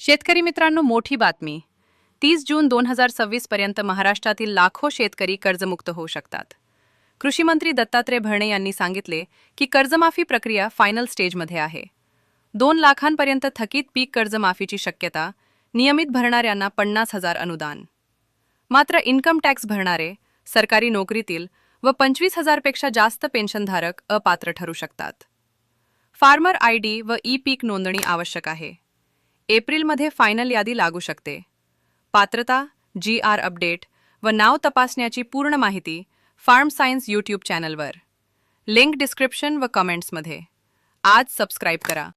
शेतकरी मित्रांनो, मोठी बातमी. 30 जून 2026 पर्यंत महाराष्ट्रातील लाखो शेतकरी कर्जमुक्त होऊ शकतात. कृषी मंत्री दत्तात्रय भरणे यांनी सांगितले की कर्जमाफी प्रक्रिया फायनल स्टेजमध्ये आहे. 2 लाखांपर्यंत थकीत पीक कर्जमाफीची शक्यता, नियमित भरणाऱ्यांना 50,000 अनुदान. मात्र इन्कम टॅक्स भरणारे, सरकारी नोकरीतील व 25,000 पेक्षा जास्त पेन्शनधारक अपात्र ठरू शकतात. फार्मर आयडी व ई पीक नोंदणी आवश्यक आहे. एप्रिलमध्ये फायनल यादी लागू शकते. पात्रता, GR अपडेट व नाव तपासण्याची पूर्ण माहिती फार्म सायन्स यूट्यूब चॅनलवर. लिंक डिस्क्रिप्शन व कमेंट्समध्ये. आज सबस्क्राईब करा.